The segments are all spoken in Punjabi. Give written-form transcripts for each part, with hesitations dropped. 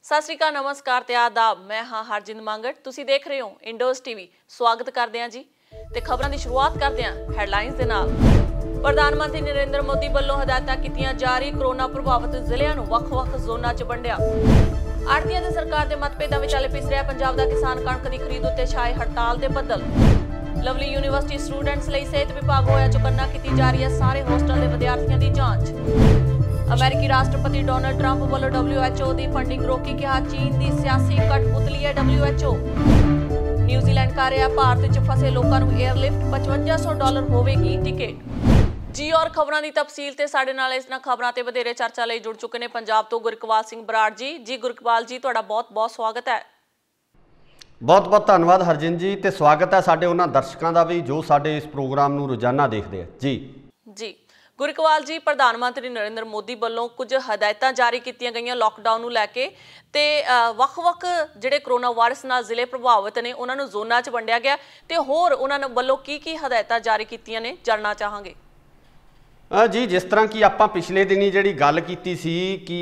सत श्री अकाल, नमस्कार ते आदाब। मैं हाँ हरजिंद मांगट, तुसी देख रहे हो इंडोज टीवी। स्वागत करते हैं जी ते खबरों की शुरुआत करते हैं हैडलाइंस दे नाल। प्रधानमंत्री नरेंद्र मोदी वालों हदायतां कीतियां जारी, कोरोना प्रभावित जिलिਆਂ ਨੂੰ ਵੱਖ-ਵੱਖ ਜ਼ੋਨਾਂ 'ਚ ਵੰਡਿਆ। आड़तियां ते सरकार दे मतभेदां विचाले पिस रहा पंजाब दा किसान, कणक की खरीद उत्ते छाए हड़ताल दे बदल। लवली यूनीवर्सिटी स्टूडेंट्स लई सेहत विभाग होया चौकन्ना, कीती जा रही है सारे होस्टल के विद्यार्थियों की जांच। अमेरिकी राष्ट्रपति डोनाल्ड ट्रंप वालों WHO की फंडिंग रोकी, कहा चीन की सियासी कठपुतली है WHO। न्यूजीलैंड कर रहा भारत च फसे लोगों को एयरलिफ्ट, $5500 होगी टिकट। जी और खबरों की तफसील ते साडे नाल इन्हां खबरों ते वधेरे चर्चा लई जुड़ चुके हैं पंजाब तो गुरकवाल सिंह बराड़ जी गुरकवाल जी, तुहाडा बहुत बहुत स्वागत है। बहुत बहुत धन्यवाद हरजिंद जी, ते स्वागत है साडे उन्हां दर्शकों का भी जो साडे इस प्रोग्राम नूं रोजाना देखते हैं जी। गुरकवाल जी, प्रधानमंत्री नरेंद्र मोदी वालों कुछ हदायतां जारी कीतियां गईयां लॉकडाउन नूं लैके ते वख-वख जिहड़े कोरोना वायरस नाल जिले प्रभावित ने उन्हां नूं जोनां 'च वंडिया गया ते होर उन्हां वालों की हदायतां जारी कीतियां ने जानना चाहांगे जी। जिस तरह की आपां पिछले दिनी जिहड़ी गल कीती सी कि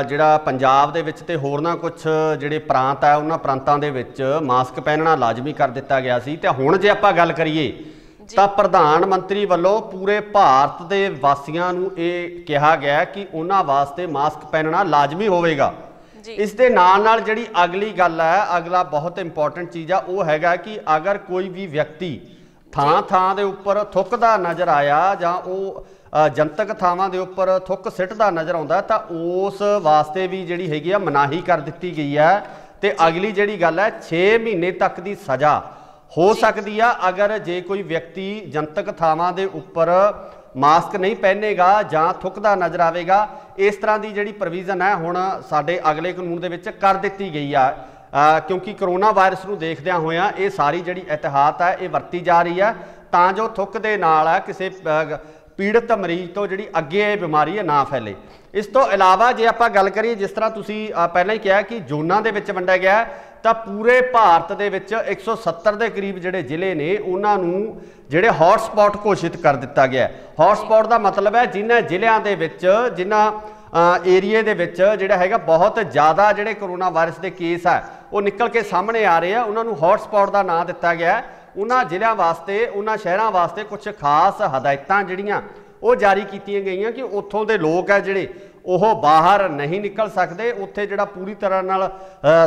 जिहड़ा पंजाब दे विच ते होरना कुछ जिहड़े प्रांत है उन्हां प्रांतां दे विच मास्क पहनना लाजमी कर दिता गया सी, ते हुण जे आपां गल करिए ਤਾਂ प्रधानमंत्री वालों पूरे भारत के वासियों ਨੂੰ ਇਹ ਕਿਹਾ ਗਿਆ कि उन्हां वास्ते मास्क पहनना लाजमी होवेगा। इस दे नाल ਜਿਹੜੀ अगली गल है, अगला बहुत इंपॉर्टेंट चीज़ है वो हैगा कि अगर कोई भी व्यक्ति ਥਾਂ ਦੇ ਉੱਪਰ थुकदा नज़र आया ਜਾਂ ਉਹ जनतक ਥਾਵਾਂ ਦੇ ਉੱਪਰ थुक सिटदा नज़र आउंदा ਤਾਂ उस वास्ते भी ਜਿਹੜੀ ਹੈਗੀ ਆ मनाही कर ਦਿੱਤੀ गई है। ਤੇ अगली ਜਿਹੜੀ गल है 6 महीने तक की सज़ा हो सकती है अगर जे कोई व्यक्ति जनतक थावां दे उपर मास्क नहीं पहनेगा जां थुकदा नज़र आएगा। इस तरह की जिहड़ी प्रोविजन है हुण साडे अगले कानून दे विच कर दित्ती गई है, क्योंकि करोना वायरस नूं देखदिआं होइआं ये सारी जिहड़ी एहतियात है ये वरती जा रही है तां जो थुक दे नाल है किसी पीड़ित मरीज तो जिहड़ी अगे ये बीमारी है ना फैले। इस तो इलावा जे आपां गल करिए जिस तरह तुसीं पहलां ही कहा कि जोनां दे विच वंडिया गया ਤਾਂ पूरे भारत ਦੇ ਵਿੱਚ 170 ਦੇ ਕਰੀਬ ਜਿਹੜੇ ਜ਼ਿਲ੍ਹੇ ਨੇ ਉਹਨਾਂ ਨੂੰ ਜਿਹੜੇ ਹੌਟ ਸਪੌਟ ਘੋਸ਼ਿਤ ਕਰ ਦਿੱਤਾ ਗਿਆ। ਹੌਟ ਸਪੌਟ ਦਾ ਮਤਲਬ ਹੈ ਜਿਨ੍ਹਾਂ ਜ਼ਿਲ੍ਹਿਆਂ ਦੇ ਵਿੱਚ ਜਿਨ੍ਹਾਂ ਏਰੀਏ ਦੇ ਵਿੱਚ ਜਿਹੜਾ ਹੈਗਾ ਬਹੁਤ ਜ਼ਿਆਦਾ ਜਿਹੜੇ ਕੋਰੋਨਾ ਵਾਇਰਸ ਦੇ ਕੇਸ ਆ ਉਹ ਨਿਕਲ ਕੇ ਸਾਹਮਣੇ ਆ ਰਹੇ ਆ, ਉਹਨਾਂ ਨੂੰ ਹੌਟ ਸਪੌਟ ਦਾ ਨਾਂ ਦਿੱਤਾ ਗਿਆ। ਉਹਨਾਂ ਜ਼ਿਲ੍ਹਿਆਂ ਵਾਸਤੇ ਉਹਨਾਂ ਸ਼ਹਿਰਾਂ ਵਾਸਤੇ ਕੁਝ ਖਾਸ ਹਦਾਇਤਾਂ ਜਿਹੜੀਆਂ ਉਹ ਜਾਰੀ ਕੀਤੀਆਂ ਗਈਆਂ ਕਿ ਉੱਥੋਂ ਦੇ ਲੋਕ ਆ ਜਿਹੜੇ ਉਹ बाहर नहीं निकल सकते, उत्थे जिहड़ा पूरी तरह नाल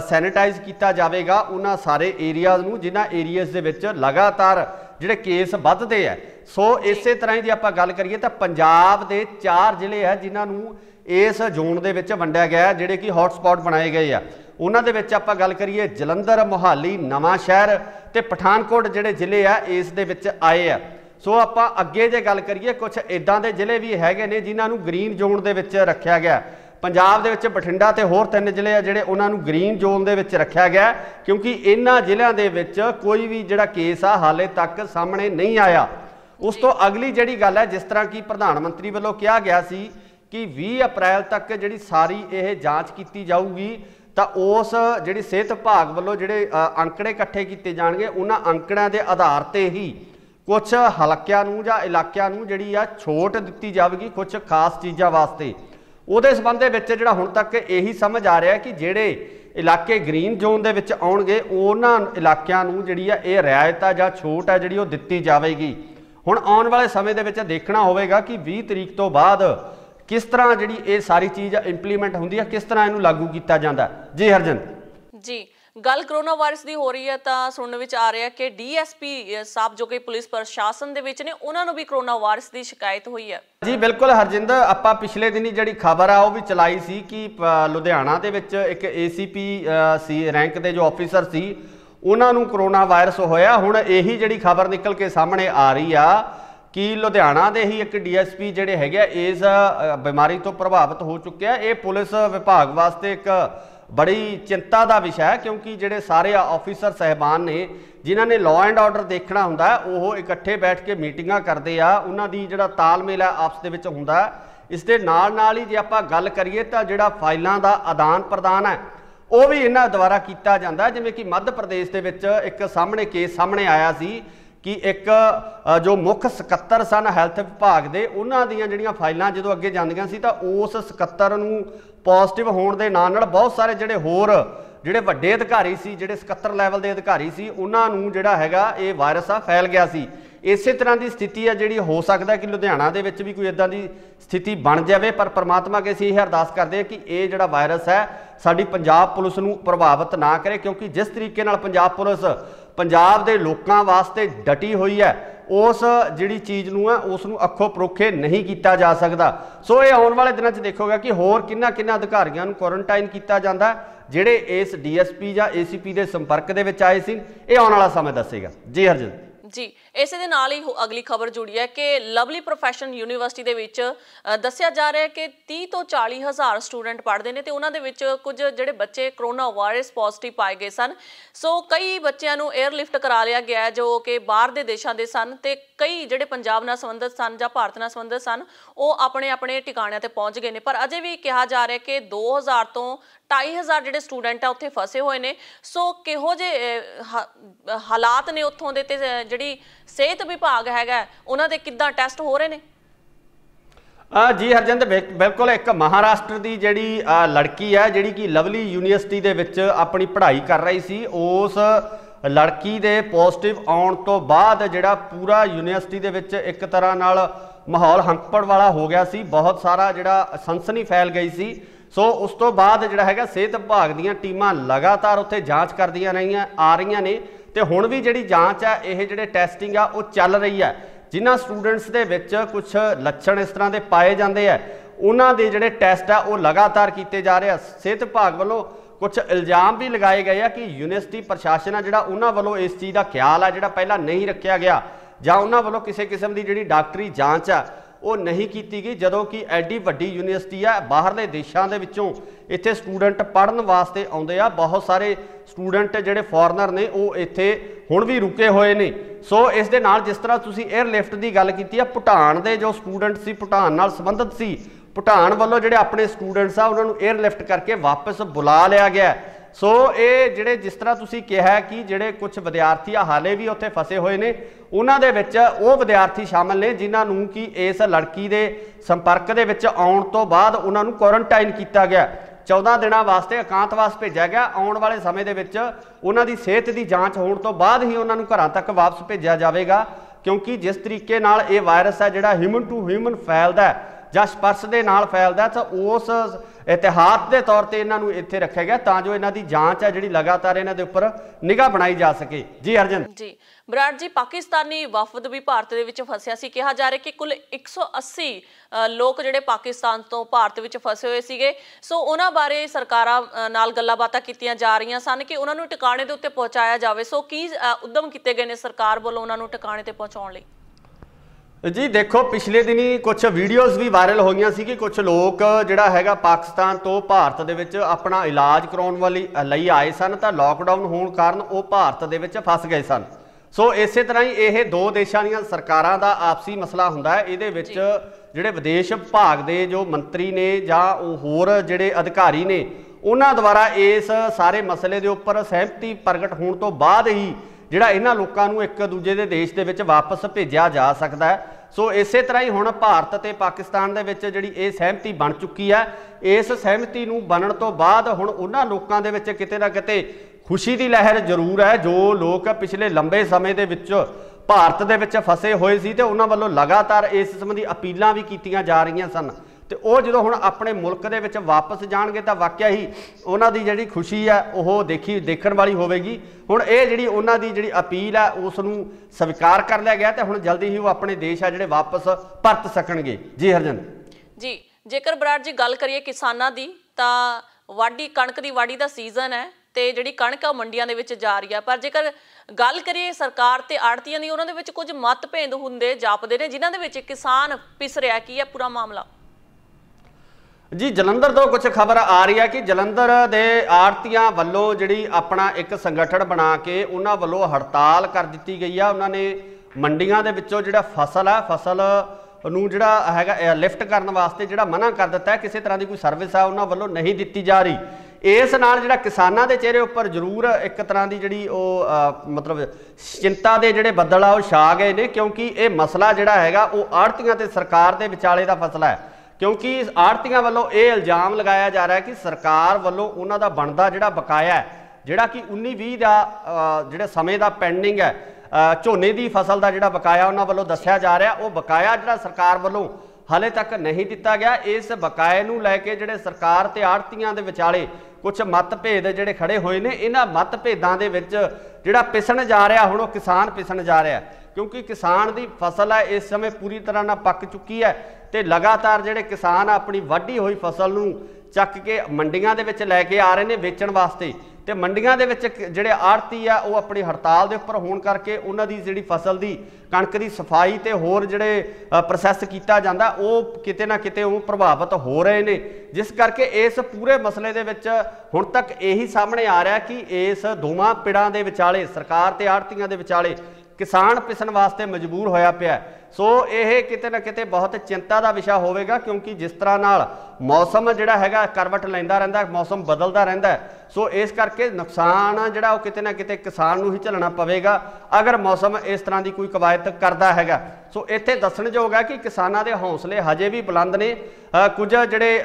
सैनिटाइज किया जाएगा उन्हां सारे एरियाज़ नूं जिन्हां एरियाज़ दे विच लगातार जिहड़े केस वधदे है। सो इसे तरह ही जे आपां गल करिए तां पंजाब दे 4 जिले है जिन्हां नूं इस जोन दे विच वंडिया गया जिहड़े कि हॉट स्पॉट बनाए गए आ। उन्हां दे विच आपां गल करिए जलंधर, मोहाली, नवां शहर ते पठानकोट जिहड़े जिले आ इस दे विच आए आ। सो आपां अगे जे गल करिए कुछ इदां दे जिले भी हैगे ने जिन्हां नूं ग्रीन जोन दे विच रखिया गया। पंजाब दे विच बठिंडा ते होर 3 जिले आ जिहड़े उन्हां नूं ग्रीन जोन दे विच रखिया गया, क्योंकि इन्हां जिल੍ਹਿਆਂ दे विच कोई भी जिहड़ा केस आ हाले तक सामने नहीं आया। उस तो अगली जिहड़ी गल है जिस तरह की प्रधानमंत्री वालों कहा गया सी कि 20 अप्रैल तक जिहड़ी सारी यह जांच की जाऊगी ਤਾਂ उस जिहड़ी सेहत विभाग वालों जिहड़े अंकड़े इकट्ठे किए जाणगे उन्हां अंकड़िਆਂ ਦੇ आधार ते ही कुछ हलकिਆਂ ਨੂੰ ਜਾਂ ਇਲਾਕਿਆਂ ਨੂੰ ਜਿਹੜੀ ਆ ਛੋਟ ਦਿੱਤੀ ਜਾਵੇਗੀ ਕੁਝ ਖਾਸ ਚੀਜ਼ਾਂ ਵਾਸਤੇ। ਉਹਦੇ ਸੰਬੰਧ ਦੇ ਵਿੱਚ ਜਿਹੜਾ ਹੁਣ ਤੱਕ ਇਹੀ ਸਮਝ ਆ ਰਿਹਾ ਕਿ ਜਿਹੜੇ ਇਲਾਕੇ ਗ੍ਰੀਨ ਜ਼ੋਨ ਦੇ ਵਿੱਚ ਆਉਣਗੇ ਉਹਨਾਂ ਇਲਾਕਿਆਂ ਨੂੰ ਜਿਹੜੀ ਆ ਇਹ ਰਿਆਇਤ ਆ ਜਾਂ ਛੋਟ ਆ ਜਿਹੜੀ ਉਹ ਦਿੱਤੀ ਜਾਵੇਗੀ। ਹੁਣ ਆਉਣ ਵਾਲੇ ਸਮੇਂ ਦੇ ਵਿੱਚ ਦੇਖਣਾ ਹੋਵੇਗਾ ਕਿ 20 ਤਰੀਕ ਤੋਂ ਬਾਅਦ ਕਿਸ ਤਰ੍ਹਾਂ ਜਿਹੜੀ ਇਹ ਸਾਰੀ ਚੀਜ਼ ਇੰਪਲੀਮੈਂਟ ਹੁੰਦੀ ਹੈ, ਕਿਸ ਤਰ੍ਹਾਂ ਇਹਨੂੰ ਲਾਗੂ ਕੀਤਾ ਜਾਂਦਾ। ਜੀ ਹਰਜਿੰਦ ਜੀ, गल कोरोना वायरस की हो रही है तो सुनने में आ रहा है कि DSP साहब जो कि पुलिस प्रशासन दे विच ने उन्होंने भी कोरोना वायरस की शिकायत हुई है। जी बिल्कुल हरजिंद, आपां पिछले दिनी जिहड़ी खबर आ वो भी चलाई सी कि लुधियाना दे विच एक ACP सी रैंक के जो ऑफिसर सी उन्हां नूं कोरोना वायरस होया। हुण यही जिहड़ी खबर निकल के सामने आ रही आ कि लुधियाना दे ही एक DSP जिहड़े हैगे इस बीमारी तो प्रभावित हो चुके हैं। ये पुलिस विभाग वास्ते एक बड़ी चिंता का विषय है, क्योंकि जिहड़े सारे ऑफिसर साहबान ने जिन्हां ने लॉ एंड ऑर्डर देखना हुंदा है वो इकट्ठे बैठ के मीटिंगां करते आ, उन्हां दी जिहड़ा तालमेल है आपस दे विच हुंदा है। इस दे नाल ही जे आपां गल करिए तां जिहड़ा फाइलां दा आदान प्रदान है वो भी इन्हां द्वारा किया जाता है। जिवें कि मध्य प्रदेश दे विच एक सामने केस सामने आया सी कि एक जो मुख ਸਕੱਤਰ सन हैल्थ विभाग के उन्होंने ਜਿਹੜੀਆਂ फाइलां जो अगे ਜਾਂਦੀਆਂ ਸੀ ਤਾਂ उस ਸਕੱਤਰ ਨੂੰ पॉजिटिव होने के नाल बहुत सारे ਜਿਹੜੇ होर ਜਿਹੜੇ ਵੱਡੇ ਅਧਿਕਾਰੀ ਸੀ, ਜਿਹੜੇ ਸਕੱਤਰ ਲੈਵਲ ਦੇ ਅਧਿਕਾਰੀ ਸੀ, ਉਹਨਾਂ ਨੂੰ ਜਿਹੜਾ ਹੈਗਾ ਇਹ ਵਾਇਰਸ ਆ ਫੈਲ ਗਿਆ ਸੀ। ਇਸੇ ਤਰ੍ਹਾਂ ਦੀ ਸਥਿਤੀ ਆ ਜਿਹੜੀ ਹੋ ਸਕਦਾ ਕਿ ਲੁਧਿਆਣਾ ਦੇ ਵਿੱਚ ਵੀ ਕੋਈ ਇਦਾਂ ਦੀ ਸਥਿਤੀ ਬਣ ਜਾਵੇ, ਪਰ ਪਰਮਾਤਮਾ ਅੱਗੇ ਅਸੀਂ ਇਹ ਅਰਦਾਸ ਕਰਦੇ ਹਾਂ ਕਿ ਇਹ ਜਿਹੜਾ ਵਾਇਰਸ ਹੈ ਸਾਡੀ ਪੰਜਾਬ ਪੁਲਿਸ ਨੂੰ ਪ੍ਰਭਾਵਿਤ ਨਾ ਕਰੇ, ਕਿਉਂਕਿ ਜਿਸ ਤਰੀਕੇ ਨਾਲ ਪੰਜਾਬ ਪੁਲਿਸ ਪੰਜਾਬ ਦੇ ਲੋਕਾਂ ਵਾਸਤੇ ਡਟੀ ਹੋਈ ਹੈ उस जिहड़ी चीज़ नूं है उस नूं अखों परोखे नहीं किया जा सकता। सो ये आने वाले दिनों च देखोगा कि होर किन्ना अधिकारियों नूं क्वारंटाइन किया जाता जिहड़े इस DSP या ACP के संपर्क दे विच आए सी। ये आने वाला समय दसेगा। जी हरजिंद जी, इस दे नाल ही अगली खबर जुड़ी है कि लवली प्रोफैशन यूनीवर्सिटी दे विच दस्सिया जा रहा है कि 30 तो 40 हज़ार स्टूडेंट पढ़ते हैं तो उन्होंने विच कुछ जिहड़े बच्चे करोना वायरस पॉजिटिव पाए गए सन। सो कई बच्चों नूं एयरलिफ्ट करा लिया गया है जो कि बाहर दे देशों के सन, ते कई जिहड़े पंजाब नाल संबंधित सन जां भारत नाल संबंधित सन वो अपने अपने ठिकाणिਆਂ ते पहुँच गए हैं। पर अजे भी कहा जा रहा है कि 2000 तो 2500 ਜਿਹੜੇ ਸਟੂਡੈਂਟ ਆ ਉੱਥੇ ਫਸੇ ਹੋਏ ਨੇ। ਸੋ ਕਿਹੋ ਜਿਹੇ ਹਾਲਾਤ ਨੇ ਉੱਥੋਂ ਦੇ, ਤੇ ਜਿਹੜੀ ਸਿਹਤ ਵਿਭਾਗ ਹੈਗਾ ਉਹਨਾਂ ਦੇ ਕਿੱਦਾਂ ਟੈਸਟ ਹੋ ਰਹੇ ਨੇ? ਜੀ ਹਰਜਿੰਦਰ ਬਿਲਕੁਲ, ਇੱਕ ਮਹਾਰਾਸ਼ਟਰ ਦੀ ਜਿਹੜੀ ਲੜਕੀ ਹੈ ਜਿਹੜੀ ਕਿ ਲਵਲੀ ਯੂਨੀਵਰਸਿਟੀ ਦੇ ਵਿੱਚ ਆਪਣੀ ਪੜ੍ਹਾਈ ਕਰ ਰਹੀ ਸੀ, ਉਸ ਲੜਕੀ ਦੇ ਪੋਜ਼ਿਟਿਵ ਆਉਣ ਤੋਂ ਬਾਅਦ ਜਿਹੜਾ ਪੂਰਾ ਯੂਨੀਵਰਸਿਟੀ ਦੇ ਵਿੱਚ ਇੱਕ ਤਰ੍ਹਾਂ ਨਾਲ ਮਾਹੌਲ ਹੰਕਪੜ ਵਾਲਾ ਹੋ ਗਿਆ ਸੀ, ਬਹੁਤ ਸਾਰਾ ਜਿਹੜਾ ਸਨਸਨੀ ਫੈਲ ਗਈ ਸੀ। सो उस तो बाद जिहड़ा हैगा सेहत विभाग दीयां टीमां लगातार उत्थे जांच करदियां आ रहीआं ने, ते हुण भी जिहड़ी जांच है ये जिहड़े टैसटिंग आ वो चल रही है। जिन्हां स्टूडेंट्स दे विच कुछ लक्षण इस तरह के पाए जाते हैं उन्हां दे जिहड़े टैसट आ वो लगातार कीते जा रहे हैं। सेहत विभाग वालों कुछ इल्जाम भी लगाए गए हैं कि यूनीवर्सिटी प्रशासन है जिहड़ा उन्हां वालों इस चीज़ का ख्याल है जिहड़ा पहला नहीं रखा गया, जां उन्हां वालों किसी किस्म की जिहड़ी डॉक्टरी जांच है वो नहीं की गई, जदों कि एडी वड्डी यूनीवर्सिटी है बाहरले देशों के विचों इत्थे स्टूडेंट पढ़न वास्ते आउंदे आ। बहुत सारे स्टूडेंट जिहड़े फॉरनर ने वो इत्थे हुण भी रुके हुए ने। सो इस दे नाल जिस तरह तुसीं एयरलिफ्ट की गल कीती है, भूटान के जो स्टूडेंट सी भूटान नाल संबंधित सी, भूटान वालों जिहड़े अपने स्टूडेंट्स आ उन्होंने एयरलिफ्ट करके वापस बुला लिया गया। सो ये जिहड़े जिस तरह तुसीं कहा कि जिहड़े कुछ विद्यार्थी हाले भी उत्थे फसे हुए ने, उन्हां दे विच वो विद्यार्थी शामिल ने जिन्हां नूं कि इस लड़की दे संपर्क दे विच आउण तो बाद उन्हां नूं क्वारंटाइन किया गया, 14 दिनों वास्ते एकांतवास भेजा गया। आने वाले समय दे विच उन्हां दी सेहत की जांच होने तो बाद ही उन्हां नूं घरां तक वापस भेजा जाएगा, क्योंकि जिस तरीके नाल ये वायरस है जिहड़ा ह्यूमन टू ह्यूमन फैलदा है जां स्पर्श दे नाल फैलदा है, तो उस इतिहास के तौर पर इन्हां नूं इत्थे रखा गया तां जो इन्हां दी जांच है जिहड़ी लगातार इन्हां दे उपर निगाह बनाई जा सके। जी हरजन जी, बराड़ जी, पाकिस्तानी वफद भी भारत दे विच फसिया सी। कहा जा रहा है कि कुल 180 लोग जिहड़े पाकिस्तान तो भारत विच फसे हुए सीगे। सो उन्हां बारे सरकारां नाल गल्लां बातां कीतियां जा रहीआं सन कि उन्हां नूं ठिकाणे दे उत्ते पहुंचाया जावे। सो की उद्यम कीते गए ने सरकार वल्लों उन्हां नूं ठिकाणे ते पहुंचाउण लई? जी देखो, पिछले दिनी कुछ वीडियोज़ भी वायरल होईयां सी कि कुछ लोग जिहड़ा हैगा पाकिस्तान तो भारत दे विच अपना इलाज कराउण लई आए सन, तां लॉकडाउन होने कारण वो भारत दे विच फस गए सन। सो इस तरह ही ये दो देशों दी सरकारां दा आपसी मसला हुंदा है। इहदे विच जिहड़े विदेश विभाग दे जो मंत्री ने जां होर जिहड़े अधिकारी ने उन्हां द्वारा इस सारे मसले दे उपर सहमति प्रगट होने तो बाद ही जिहड़ा इन्हां लोकां नूं एक दूजे दे देश दे विच वापस भेजिया जा सकदा है। सो इस तरह ही हुण भारत ते पाकिस्तान दे विच जिहड़ी ये सहमति बन चुकी है। इस सहमति नूं बनन तो बाद हुण उन्हां लोकां दे विच किते ना किते खुशी की लहर जरूर है जो लोग पिछले लंबे समय दे विच भारत दे विच फसे हुए सी ते उन्हां वल्लों लगातार इस संबंधी अपीलां भी कीतियां जा रहीआं सन। तो वो जो हुण अपने मुल्क दे विच वापस जाणगे तां वाकई ही उन्हां दी जिहड़ी खुशी है वो देखण वाली होवेगी। हुण ये जिहड़ी उन्हां दी जिहड़ी अपील है उस नूं स्वीकार कर लिया गया ते हुण जल्दी ही वो अपने देश है जिहड़े वापस परत सकणगे। जी हरजिंद जी, जेकर बराड़ जी गल करिए किसानां दी तां वाढी कणक दी वाढी दा सीजन है ते जिहड़ी कणक आ मंडियां दे विच जा रही है, पर जेकर गल करिए सरकार ते आड़तीआं दी उन्हां दे विच कुछ मतभेद हुंदे जापदे ने जिन्हां दे विच किसान पिस रिहा। की है पूरा मामला? जी, जलंधर तो कुछ खबर आ रही है कि जलंधर दे आड़तीआं वल्लों जिहड़ी अपना एक संगठन बना के उन्हां वल्लों हड़ताल कर दी गई है। उन्होंने मंडियां दे विचों जिहड़ा फसल है फसल नूं जिहड़ा हैगा लिफ्ट करन वास्ते जिहड़ा मना कर दिता है, किसी तरह की कोई सर्विस है उन्हां वल्लों नहीं दित्ती जा रही। ਇਸ ਨਾਲ ਜਿਹੜਾ ਕਿਸਾਨਾਂ ਦੇ ਚਿਹਰੇ ਉੱਪਰ ਜ਼ਰੂਰ ਇੱਕ ਤਰ੍ਹਾਂ ਦੀ ਜਿਹੜੀ ਉਹ ਮਤਲਬ ਚਿੰਤਾ ਦੇ ਜਿਹੜੇ ਬੱਦਲ ਆ ਉਹ ਛਾ ਗਏ ਨੇ, ਕਿਉਂਕਿ ਇਹ ਮਸਲਾ ਜਿਹੜਾ ਹੈਗਾ ਉਹ ਆੜ੍ਹਤੀਆਂ ਤੇ ਸਰਕਾਰ ਦੇ ਵਿਚਾਲੇ ਦਾ ਫਸਲਾ ਹੈ। ਕਿਉਂਕਿ ਆੜ੍ਹਤੀਆਂ ਵੱਲੋਂ ਇਹ ਇਲਜ਼ਾਮ ਲਗਾਇਆ ਜਾ ਰਿਹਾ ਕਿ ਸਰਕਾਰ ਵੱਲੋਂ ਉਹਨਾਂ ਦਾ ਬਣਦਾ ਜਿਹੜਾ ਬਕਾਇਆ ਹੈ, ਜਿਹੜਾ ਕਿ 19-20 ਦਾ ਜਿਹੜੇ ਸਮੇਂ ਦਾ ਪੈਂਡਿੰਗ ਹੈ, ਝੋਨੇ ਦੀ ਫਸਲ ਦਾ ਜਿਹੜਾ ਬਕਾਇਆ ਉਹਨਾਂ ਵੱਲੋਂ ਦੱਸਿਆ ਜਾ ਰਿਹਾ, ਉਹ ਬਕਾਇਆ ਜਿਹੜਾ ਸਰਕਾਰ ਵੱਲੋਂ ਹਾਲੇ ਤੱਕ ਨਹੀਂ ਦਿੱਤਾ ਗਿਆ। ਇਸ ਬਕਾਏ ਨੂੰ ਲੈ ਕੇ ਜਿਹੜੇ ਸਰਕਾਰ ਤੇ ਆੜ੍ਹਤੀਆਂ ਦੇ ਵਿਚਾਲੇ ਕੁਝ ਮਤਭੇਦ ਜਿਹੜੇ ਖੜੇ ਹੋਏ ਨੇ, ਇਹਨਾਂ ਮਤਭੇਦਾਂ ਦੇ ਵਿੱਚ ਜਿਹੜਾ ਪਿਸਣ ਜਾ ਰਿਹਾ, ਹੁਣ ਉਹ ਕਿਸਾਨ ਪਿਸਣ ਜਾ ਰਿਹਾ, ਕਿਉਂਕਿ ਕਿਸਾਨ ਦੀ ਫਸਲ ਹੈ ਇਸ ਸਮੇਂ ਪੂਰੀ ਤਰ੍ਹਾਂ ਨਾਲ ਪੱਕ ਚੁੱਕੀ ਹੈ ਤੇ ਲਗਾਤਾਰ ਜਿਹੜੇ ਕਿਸਾਨ ਆਪਣੀ ਵਾਢੀ ਹੋਈ ਫਸਲ ਨੂੰ ਚੱਕ ਕੇ ਮੰਡੀਆਂ ਦੇ ਵਿੱਚ ਲੈ ਕੇ ਆ ਰਹੇ ਨੇ ਵੇਚਣ ਵਾਸਤੇ, ਤੇ ਮੰਡੀਆਂ ਦੇ ਵਿੱਚ ਜਿਹੜੇ ਆੜ੍ਹਤੀ ਆ ਉਹ ਆਪਣੀ ਹੜਤਾਲ ਦੇ ਉੱਪਰ ਹੋਣ ਕਰਕੇ ਉਹਨਾਂ ਦੀ ਜਿਹੜੀ ਫਸਲ ਦੀ ਕਣਕ ਦੀ ਸਫਾਈ ਤੇ ਹੋਰ ਜਿਹੜੇ ਪ੍ਰੋਸੈਸ ਕੀਤਾ ਜਾਂਦਾ ਉਹ ਕਿਤੇ ਨਾ ਕਿਤੇ ਉਹ ਪ੍ਰਭਾਵਿਤ ਹੋ ਰਹੇ ਨੇ, ਜਿਸ ਕਰਕੇ ਇਸ ਪੂਰੇ ਮਸਲੇ ਦੇ ਵਿੱਚ ਹੁਣ ਤੱਕ ਇਹੀ ਸਾਹਮਣੇ ਆ ਰਿਹਾ ਕਿ ਇਸ ਦੋਵਾਂ ਪਿੜਾਂ ਦੇ ਵਿਚਾਲੇ, ਸਰਕਾਰ ਤੇ ਆੜ੍ਹਤੀਆਂ ਦੇ ਵਿਚਾਲੇ ਕਿਸਾਨ ਪਿਸਣ ਵਾਸਤੇ ਮਜਬੂਰ ਹੋਇਆ ਪਿਆ। ਸੋ ਇਹ ਕਿਤੇ ਨਾ ਕਿਤੇ ਬਹੁਤ ਚਿੰਤਾ ਦਾ ਵਿਸ਼ਾ ਹੋਵੇਗਾ, ਕਿਉਂਕਿ ਜਿਸ ਤਰ੍ਹਾਂ ਨਾਲ ਮੌਸਮ ਜਿਹੜਾ ਹੈਗਾ ਕਰਵਟ ਲੈਂਦਾ ਰਹਿੰਦਾ, ਮੌਸਮ ਬਦਲਦਾ ਰਹਿੰਦਾ, ਸੋ ਇਸ ਕਰਕੇ ਨੁਕਸਾਨ ਜਿਹੜਾ ਉਹ ਕਿਤੇ ਨਾ ਕਿਤੇ ਕਿਸਾਨ ਨੂੰ ਹੀ ਝੱਲਣਾ ਪਵੇਗਾ ਅਗਰ ਮੌਸਮ ਇਸ ਤਰ੍ਹਾਂ ਦੀ ਕੋਈ ਕਵਾਇਦ ਕਰਦਾ ਹੈਗਾ। ਸੋ ਇੱਥੇ ਦੱਸਣਯੋਗ ਹੈ ਕਿ ਕਿਸਾਨਾਂ ਦੇ ਹੌਸਲੇ ਹਜੇ ਵੀ ਬੁਲੰਦ ਨੇ। ਕੁਝ ਜਿਹੜੇ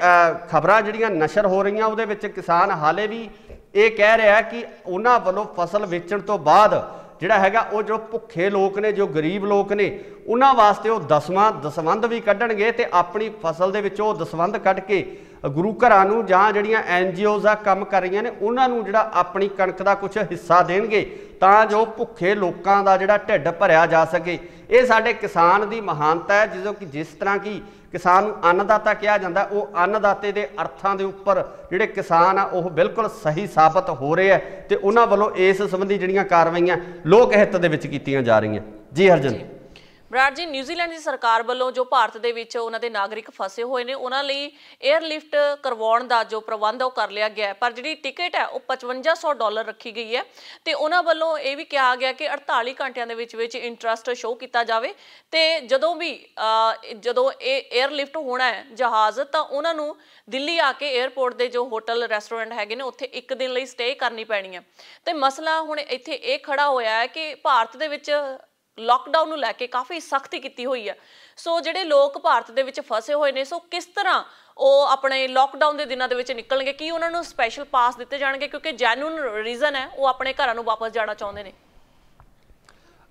ਖਬਰਾਂ ਜਿਹੜੀਆਂ ਨਸ਼ਰ ਹੋ ਰਹੀਆਂ ਉਹਦੇ ਵਿੱਚ ਕਿਸਾਨ ਹਾਲੇ ਵੀ ਇਹ ਕਹਿ ਰਿਹਾ ਕਿ ਉਹਨਾਂ ਵੱਲੋਂ ਫਸਲ ਵੇਚਣ ਤੋਂ ਬਾਅਦ ਜਿਹੜਾ ਹੈਗਾ ਉਹ ਜੋ ਭੁੱਖੇ ਲੋਕ ਨੇ, ਜੋ ਗਰੀਬ ਲੋਕ ਨੇ, ਉਹਨਾਂ ਵਾਸਤੇ ਉਹ ਦਸਵੰਧ ਵੀ ਕੱਢਣਗੇ ਤੇ ਆਪਣੀ ਫਸਲ ਦੇ ਵਿੱਚੋਂ ਉਹ ਦਸਵੰਧ ਕੱਢ ਕੇ ਗੁਰੂ ਘਰਾਂ ਨੂੰ ਜਾਂ ਜਿਹੜੀਆਂ NGOs ਆ ਕੰਮ ਕਰ ਰਹੀਆਂ ਨੇ ਉਹਨਾਂ ਨੂੰ ਜਿਹੜਾ ਆਪਣੀ ਕਣਕ ਦਾ ਕੁਝ ਹਿੱਸਾ ਦੇਣਗੇ, ਤਾਂ ਜੋ ਭੁੱਖੇ ਲੋਕਾਂ ਦਾ ਜਿਹੜਾ ਢਿੱਡ ਭਰਿਆ ਜਾ ਸਕੇ। ਇਹ ਸਾਡੇ ਕਿਸਾਨ ਦੀ ਮਹਾਨਤਾ ਹੈ, ਜਿਸ ਤਰ੍ਹਾਂ ਕਿ ਕਿਸਾਨ ਨੂੰ ਅੰਨਦਾਤਾ ਕਿਹਾ ਜਾਂਦਾ, ਉਹ ਅੰਨਦਾਤੇ ਦੇ ਅਰਥਾਂ ਦੇ ਉੱਪਰ ਜਿਹੜੇ ਕਿਸਾਨ ਆ ਉਹ ਬਿਲਕੁਲ ਸਹੀ ਸਾਬਤ ਹੋ ਰਹੇ ਆ ਤੇ ਉਹਨਾਂ ਵੱਲੋਂ ਇਸ ਸੰਬੰਧੀ ਜਿਹੜੀਆਂ ਕਾਰਵਾਈਆਂ ਲੋਕ ਹਿੱਤ ਦੇ ਵਿੱਚ ਕੀਤੀਆਂ ਜਾ ਰਹੀਆਂ। ਜੀ ਹਰਜਨ। ਬਰਾੜ ਜੀ, ਨਿਊਜ਼ੀਲੈਂਡ ਦੀ ਸਰਕਾਰ ਵੱਲੋਂ ਜੋ ਭਾਰਤ ਦੇ ਵਿੱਚ ਉਹਨਾਂ ਦੇ ਨਾਗਰਿਕ ਫਸੇ ਹੋਏ ਨੇ ਉਹਨਾਂ ਲਈ 에ਅਰਲਿਫਟ ਕਰਵਾਉਣ ਦਾ ਜੋ ਪ੍ਰਬੰਧ ਉਹ ਕਰ ਲਿਆ ਗਿਆ ਹੈ, ਪਰ ਜਿਹੜੀ ਟਿਕਟ ਹੈ ਉਹ $5500 ਰੱਖੀ ਗਈ ਹੈ ਤੇ ਉਹਨਾਂ ਵੱਲੋਂ ਇਹ ਵੀ ਕਿਹਾ ਗਿਆ ਕਿ 48 ਘੰਟਿਆਂ ਦੇ ਵਿੱਚ ਇੰਟਰਸਟ ਸ਼ੋਅ ਕੀਤਾ ਜਾਵੇ ਤੇ ਜਦੋਂ ਇਹ 에ਅਰਲਿਫਟ ਹੋਣਾ ਹੈ ਜਹਾਜ਼, ਤਾਂ ਉਹਨਾਂ ਨੂੰ ਦਿੱਲੀ ਆ ਕੇ 에ਅਰਪੋਰਟ ਦੇ ਜੋ ਹੋਟਲ ਰੈਸਟੋਰੈਂਟ ਹੈਗੇ ਨੇ ਉੱਥੇ ਇੱਕ ਦਿਨ ਲਈ ਸਟੇ ਕਰਨੀ ਪੈਣੀ ਹੈ। ਤੇ ਮਸਲਾ ਹੁਣ ਇੱਥੇ ਇਹ ਖੜਾ ਹੋਇਆ ਹੈ ਕਿ ਭਾਰਤ ਦੇ ਵਿੱਚ ਲੌਕਡਾਊਨ ਨੂੰ ਲੈ ਕੇ ਕਾਫੀ ਸਖਤੀ ਕੀਤੀ ਹੋਈ ਹੈ। ਸੋ ਜਿਹੜੇ ਲੋਕ ਭਾਰਤ ਦੇ ਵਿੱਚ ਫਸੇ ਹੋਏ ਨੇ, ਸੋ ਕਿਸ ਤਰ੍ਹਾਂ ਉਹ ਆਪਣੇ ਲੌਕਡਾਊਨ ਦੇ ਦਿਨਾਂ ਦੇ ਵਿੱਚ ਨਿਕਲਣਗੇ? ਕੀ ਉਹਨਾਂ ਨੂੰ ਸਪੈਸ਼ਲ ਪਾਸ ਦਿੱਤੇ ਜਾਣਗੇ ਕਿਉਂਕਿ ਜੈਨੂਇਨ ਰੀਜ਼ਨ ਹੈ ਉਹ ਆਪਣੇ ਘਰਾਂ ਨੂੰ ਵਾਪਸ ਜਾਣਾ ਚਾਹੁੰਦੇ ਨੇ?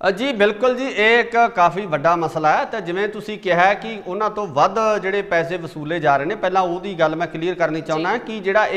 ਜੀ ਬਿਲਕੁਲ ਜੀ, ਇਹ ਇੱਕ ਕਾਫੀ ਵੱਡਾ ਮਸਲਾ ਹੈ। ਤਾਂ ਜਿਵੇਂ ਤੁਸੀਂ ਕਿਹਾ ਕਿ ਉਹਨਾਂ ਤੋਂ ਵੱਧ ਜਿਹੜੇ ਪੈਸੇ ਵਸੂਲੇ ਜਾ ਰਹੇ ਨੇ, ਪਹਿਲਾਂ ਉਹਦੀ ਗੱਲ ਮੈਂ ਕਲੀਅਰ ਕਰਨੀ ਚਾਹੁੰਦਾ ਕਿ ਜਿਹੜਾ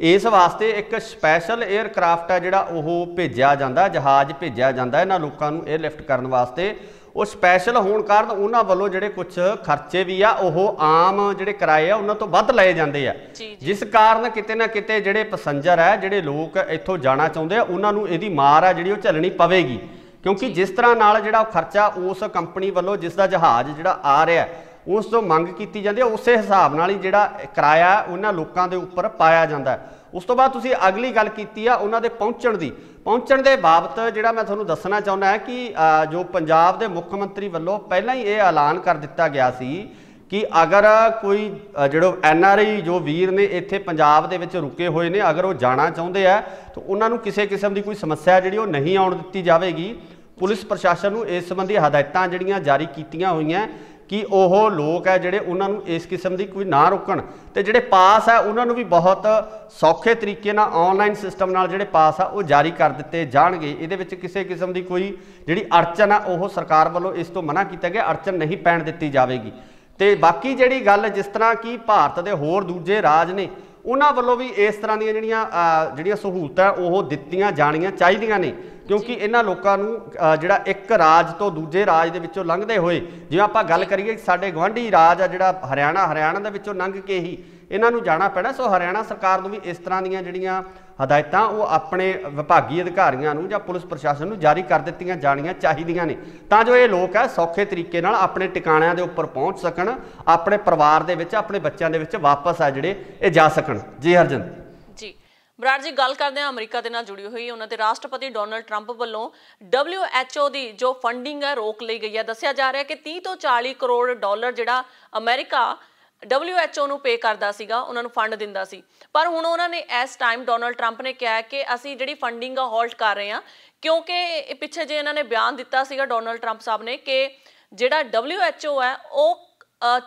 ਇਸ ਵਾਸਤੇ ਇੱਕ ਸਪੈਸ਼ਲ 에ਅਰਕ੍ਰਾਫਟ ਹੈ ਜਿਹੜਾ ਉਹ ਭੇਜਿਆ ਜਾਂਦਾ, ਜਹਾਜ਼ ਭੇਜਿਆ ਜਾਂਦਾ ਇਹਨਾਂ ਲੋਕਾਂ ਨੂੰ 에ਅਰਲਿਫਟ ਕਰਨ ਵਾਸਤੇ। ਉਹ ਸਪੈਸ਼ਲ ਹੋਣ ਕਾਰਨ ਉਹਨਾਂ ਵੱਲੋਂ ਜਿਹੜੇ ਕੁਝ ਖਰਚੇ ਵੀ ਆ ਉਹ ਆਮ ਜਿਹੜੇ ਕਿਰਾਏ ਆ ਉਹਨਾਂ ਤੋਂ ਵੱਧ ਲਏ ਜਾਂਦੇ ਆ, ਜਿਸ ਕਾਰਨ ਕਿਤੇ ਨਾ ਕਿਤੇ ਜਿਹੜੇ ਪੈਸੰਜਰ ਹੈ, ਜਿਹੜੇ ਲੋਕ ਇੱਥੋਂ ਜਾਣਾ ਚਾਹੁੰਦੇ ਆ, ਉਹਨਾਂ ਨੂੰ ਇਹਦੀ ਮਾਰ ਆ ਜਿਹੜੀ ਉਹ ਝੱਲਣੀ ਪਵੇਗੀ। ਕਿਉਂਕਿ ਜਿਸ ਤਰ੍ਹਾਂ ਨਾਲ ਜਿਹੜਾ ਉਹ ਖਰਚਾ ਉਸ ਕੰਪਨੀ ਵੱਲੋਂ ਜਿਸ ਦਾ ਜਹਾਜ਼ ਜਿਹੜਾ ਆ ਰਿਹਾ ਉਸ ਤੋਂ ਮੰਗ ਕੀਤੀ ਜਾਂਦੀ ਹੈ, ਉਸੇ ਹਿਸਾਬ ਨਾਲ ਹੀ ਜਿਹੜਾ ਕਿਰਾਇਆ ਉਹਨਾਂ ਲੋਕਾਂ ਦੇ ਉੱਪਰ ਪਾਇਆ ਜਾਂਦਾ। ਉਸ ਤੋਂ ਬਾਅਦ ਤੁਸੀਂ ਅਗਲੀ ਗੱਲ ਕੀਤੀ ਆ ਉਹਨਾਂ ਦੇ ਪਹੁੰਚਣ ਦੇ ਬਾਬਤ ਜਿਹੜਾ ਮੈਂ ਤੁਹਾਨੂੰ ਦੱਸਣਾ ਚਾਹੁੰਦਾ ਹੈ ਕਿ ਜੋ ਪੰਜਾਬ ਦੇ ਮੁੱਖ ਮੰਤਰੀ ਵੱਲੋਂ ਪਹਿਲਾਂ ਹੀ ਇਹ ਐਲਾਨ ਕਰ ਦਿੱਤਾ ਗਿਆ ਸੀ ਕਿ ਅਗਰ ਕੋਈ ਜਿਹੜੇ NRI ਜੋ ਵੀਰ ਨੇ ਇੱਥੇ ਪੰਜਾਬ ਦੇ ਵਿੱਚ ਰੁਕੇ ਹੋਏ ਨੇ, ਅਗਰ ਉਹ ਜਾਣਾ ਚਾਹੁੰਦੇ ਆ ਤਾਂ ਉਹਨਾਂ ਨੂੰ ਕਿਸੇ ਕਿਸਮ ਦੀ ਕੋਈ ਸਮੱਸਿਆ ਜਿਹੜੀ ਉਹ ਨਹੀਂ ਆਉਣ ਦਿੱਤੀ ਜਾਵੇਗੀ। ਪੁਲਿਸ ਪ੍ਰਸ਼ਾਸਨ ਨੂੰ ਇਸ ਸੰਬੰਧੀ ਹਦਾਇਤਾਂ ਜਿਹੜੀਆਂ ਜਾਰੀ ਕੀਤੀਆਂ ਹੋਈਆਂ ਕਿ ਉਹ ਲੋਕ ਹੈ ਜਿਹੜੇ ਉਹਨਾਂ ਨੂੰ ਇਸ ਕਿਸਮ ਦੀ ਕੋਈ ਨਾ ਰੋਕਣ, ਤੇ ਜਿਹੜੇ ਪਾਸ ਹੈ ਉਹਨਾਂ ਨੂੰ ਵੀ ਬਹੁਤ ਸੌਖੇ ਤਰੀਕੇ ਨਾਲ ਆਨਲਾਈਨ ਸਿਸਟਮ ਨਾਲ ਜਿਹੜੇ ਪਾਸ ਆ ਉਹ ਜਾਰੀ ਕਰ ਦਿੱਤੇ ਜਾਣਗੇ। ਇਹਦੇ ਵਿੱਚ ਕਿਸੇ ਕਿਸਮ ਦੀ ਕੋਈ ਜਿਹੜੀ ਅੜਚਨ ਆ ਉਹ ਸਰਕਾਰ ਵੱਲੋਂ ਇਸ ਤੋਂ ਮਨਾ ਕੀਤਾ ਗਿਆ, ਅੜਚਨ ਨਹੀਂ ਪੈਣ ਦਿੱਤੀ ਜਾਵੇਗੀ। ਤੇ ਬਾਕੀ ਜਿਹੜੀ ਗੱਲ ਜਿਸ ਤਰ੍ਹਾਂ ਕਿ ਭਾਰਤ ਦੇ ਹੋਰ ਦੂਜੇ ਰਾਜ ਨੇ ਉਹਨਾਂ ਵੱਲੋਂ ਵੀ ਇਸ ਤਰ੍ਹਾਂ ਦੀਆਂ ਜਿਹੜੀਆਂ ਸਹੂਲਤਾਂ ਉਹ ਦਿੱਤੀਆਂ ਜਾਣੀਆਂ ਚਾਹੀਦੀਆਂ ਨੇ, ਕਿਉਂਕਿ ਇਹਨਾਂ ਲੋਕਾਂ ਨੂੰ ਜਿਹੜਾ ਇੱਕ ਰਾਜ ਤੋਂ ਦੂਜੇ ਰਾਜ ਦੇ ਵਿੱਚੋਂ ਲੰਘਦੇ ਹੋਏ, ਜਿਵੇਂ ਆਪਾਂ ਗੱਲ ਕਰੀਏ ਸਾਡੇ ਗੁਆਂਢੀ ਰਾਜ ਆ ਜਿਹੜਾ ਹਰਿਆਣਾ ਦੇ ਵਿੱਚੋਂ ਲੰਘ ਕੇ ਹੀ ਇਹਨਾਂ ਨੂੰ ਜਾਣਾ ਪੈਣਾ। ਸੋ ਹਰਿਆਣਾ ਸਰਕਾਰ ਨੂੰ ਵੀ ਇਸ ਤਰ੍ਹਾਂ ਦੀਆਂ ਜਿਹੜੀਆਂ ਹਦਾਇਤਾਂ ਉਹ ਆਪਣੇ ਵਿਭਾਗੀ ਅਧਿਕਾਰੀਆਂ ਨੂੰ ਜਾਂ ਪੁਲਿਸ ਪ੍ਰਸ਼ਾਸਨ ਨੂੰ ਜਾਰੀ ਕਰ ਦਿੱਤੀਆਂ ਜਾਣੀਆਂ ਚਾਹੀਦੀਆਂ ਨੇ, ਤਾਂ ਜੋ ਇਹ ਲੋਕ ਹੈ ਸੌਖੇ ਤਰੀਕੇ ਨਾਲ ਆਪਣੇ ਟਿਕਾਣਿਆਂ ਦੇ ਉੱਪਰ ਪਹੁੰਚ ਸਕਣ, ਆਪਣੇ ਪਰਿਵਾਰ ਦੇ ਵਿੱਚ, ਆਪਣੇ ਬੱਚਿਆਂ ਦੇ ਵਿੱਚ ਵਾਪਸ ਆ ਜਿਹੜੇ ਇਹ ਜਾ ਸਕਣ। ਜੀ ਹਰਜਨ ਜੀ। ਬਰਾੜ ਜੀ, ਗੱਲ ਕਰਦੇ ਹਾਂ ਅਮਰੀਕਾ ਦੇ ਨਾਲ ਜੁੜੀ ਹੋਈ ਉਹਨਾਂ ਦੇ ਰਾਸ਼ਟਰਪਤੀ ਡੋਨਲਡ ਟਰੰਪ ਵੱਲੋਂ WHO ਦੀ ਜੋ ਫੰਡਿੰਗ ਹੈ ਰੋਕ ਲਈ ਗਈ ਹੈ। ਦੱਸਿਆ ਜਾ ਰਿਹਾ ਕਿ 30 ਤੋਂ 40 ਕਰੋੜ ਡਾਲਰ ਜਿਹੜਾ ਅਮਰੀਕਾ WHO ਨੂੰ ਪੇ ਕਰਦਾ ਸੀਗਾ, ਉਹਨਾਂ ਨੂੰ ਫੰਡ ਦਿੰਦਾ ਸੀ। ਪਰ ਹੁਣ ਉਹਨਾਂ ਨੇ ਇਸ ਟਾਈਮ ਡੋਨਲਡ ਟਰੰਪ ਨੇ ਕਿਹਾ ਕਿ ਅਸੀਂ ਜਿਹੜੀ ਫੰਡਿੰਗ ਆ ਹੋਲਡ ਕਰ ਰਹੇ ਹਾਂ, ਕਿਉਂਕਿ ਪਿੱਛੇ ਜੇ ਇਹਨਾਂ ਨੇ ਬਿਆਨ ਦਿੱਤਾ ਸੀਗਾ ਡੋਨਲਡ ਟਰੰਪ ਸਾਹਿਬ ਨੇ ਕਿ ਜਿਹੜਾ WHO ਹੈ ਉਹ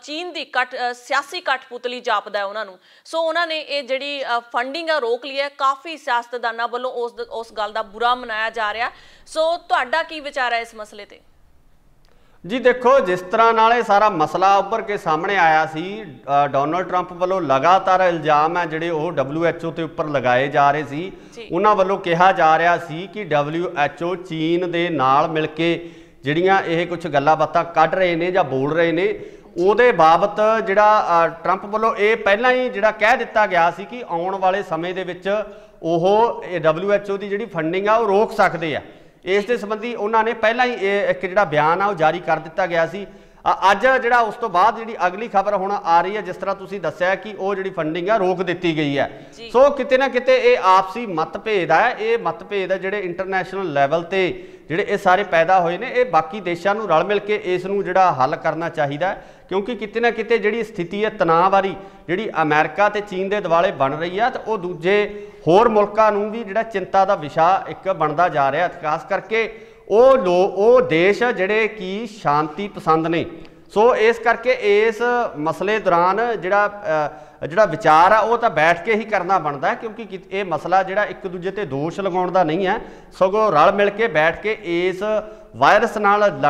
ਚੀਨ ਦੀ ਸਿਆਸੀ ਕਠਪੁਤਲੀ ਜਾਪਦਾ ਹੈ ਉਹਨਾਂ ਨੂੰ। ਸੋ ਉਹਨਾਂ ਨੇ ਇਹ ਜਿਹੜੀ ਫੰਡਿੰਗ ਆ ਰੋਕ ਲਈ ਹੈ। ਕਾਫੀ ਸਿਆਸਤਦਾਨਾਂ ਵੱਲੋਂ ਉਸ ਗੱਲ ਦਾ ਬੁਰਾ ਮਨਾਇਆ ਜਾ ਰਿਹਾ। ਸੋ ਤੁਹਾਡਾ ਕੀ ਵਿਚਾਰ ਹੈ ਇਸ ਮਸਲੇ ਤੇ? ਜੀ ਦੇਖੋ, ਜਿਸ ਤਰ੍ਹਾਂ ਨਾਲ ਇਹ ਸਾਰਾ ਮਸਲਾ ਉੱਭਰ ਕੇ ਸਾਹਮਣੇ ਆਇਆ ਸੀ, ਡੋਨਲਡ ਟਰੰਪ ਵੱਲੋਂ ਲਗਾਤਾਰ ਇਲਜ਼ਾਮ ਹੈ ਜਿਹੜੇ ਉਹ WHO ਤੇ ਉੱਪਰ ਲਗਾਏ ਜਾ ਰਹੇ ਸੀ। ਉਹਨਾਂ ਵੱਲੋਂ ਕਿਹਾ ਜਾ ਰਿਹਾ ਸੀ ਕਿ WHO ਚੀਨ ਦੇ ਨਾਲ ਮਿਲ ਕੇ ਜਿਹੜੀਆਂ ਇਹ ਕੁਝ ਗੱਲਾਂ ਬਾਤਾਂ ਕੱਢ ਰਹੇ ਨੇ ਜਾਂ ਬੋਲ ਰਹੇ ਨੇ, ਉਹਦੇ ਬਾਬਤ ਜਿਹੜਾ ਟਰੰਪ ਵੱਲੋਂ ਇਹ ਪਹਿਲਾਂ ਹੀ ਜਿਹੜਾ ਕਹਿ ਦਿੱਤਾ ਗਿਆ ਸੀ ਕਿ ਆਉਣ ਵਾਲੇ ਸਮੇਂ ਦੇ ਵਿੱਚ ਉਹ WHO ਦੀ ਜਿਹੜੀ ਫੰਡਿੰਗ ਆ ਉਹ ਰੋਕ ਸਕਦੇ ਆ। ਇਸ ਦੇ ਸੰਬੰਧੀ ਉਹਨਾਂ ਨੇ ਪਹਿਲਾਂ ਹੀ ਇਹ ਇੱਕ ਜਿਹੜਾ ਬਿਆਨ ਆ ਉਹ ਜਾਰੀ ਕਰ ਦਿੱਤਾ ਗਿਆ ਸੀ। ਅੱਜ ਜਿਹੜਾ ਉਸ ਤੋਂ ਬਾਅਦ ਜਿਹੜੀ ਅਗਲੀ ਖਬਰ ਹੁਣ ਆ ਰਹੀ ਹੈ, ਜਿਸ ਤਰ੍ਹਾਂ ਤੁਸੀਂ ਦੱਸਿਆ ਕਿ ਉਹ ਜਿਹੜੀ ਫੰਡਿੰਗ ਆ ਰੋਕ ਦਿੱਤੀ ਗਈ ਹੈ। ਸੋ ਕਿਤੇ ਨਾ ਕਿਤੇ ਇਹ ਆਪਸੀ ਮਤਭੇਦ ਹੈ, ਇਹ ਮਤਭੇਦ ਹੈ ਜਿਹੜੇ ਇੰਟਰਨੈਸ਼ਨਲ ਲੈਵਲ ਤੇ ਜਿਹੜੇ ਇਹ ਸਾਰੇ ਪੈਦਾ ਹੋਏ ਨੇ, ਇਹ ਬਾਕੀ ਦੇਸ਼ਾਂ ਨੂੰ ਰਲ ਮਿਲ ਕੇ ਇਸ ਨੂੰ ਜਿਹੜਾ ਹੱਲ ਕਰਨਾ ਚਾਹੀਦਾ, ਕਿਉਂਕਿ ਕਿਤੇ ਨਾ ਕਿਤੇ ਜਿਹੜੀ ਸਥਿਤੀ ਹੈ ਤਣਾਅ ਵਾਲੀ ਜਿਹੜੀ ਅਮਰੀਕਾ ਤੇ ਚੀਨ ਦੇ ਦੁਆਲੇ ਬਣ ਰਹੀ ਹੈ, ਤੇ ਉਹ ਦੂਜੇ ਹੋਰ ਮੁਲਕਾਂ ਨੂੰ ਵੀ ਜਿਹੜਾ ਚਿੰਤਾ ਦਾ ਵਿਸ਼ਾ ਇੱਕ ਬਣਦਾ ਜਾ ਰਿਹਾ। ਖਾਸ ਕਰਕੇ ਉਹ ਦੇਸ਼ ਜਿਹੜੇ ਕਿ ਸ਼ਾਂਤੀ ਪਸੰਦ ਨੇ। ਸੋ ਇਸ ਕਰਕੇ ਇਸ ਮਸਲੇ ਦੌਰਾਨ ਜਿਹੜਾ ਵਿਚਾਰ ਆ ਉਹ ਤਾਂ ਬੈਠ ਕੇ ਹੀ ਕਰਨਾ ਬਣਦਾ, ਕਿਉਂਕਿ ਇਹ ਮਸਲਾ ਜਿਹੜਾ ਇੱਕ ਦੂਜੇ ਤੇ ਦੋਸ਼ ਲਗਾਉਣ ਦਾ ਨਹੀਂ ਹੈ, ਸਗੋਂ ਰਲ ਮਿਲ ਕੇ ਬੈਠ ਕੇ ਇਸ ਵਾਇਰਸ ਨਾਲ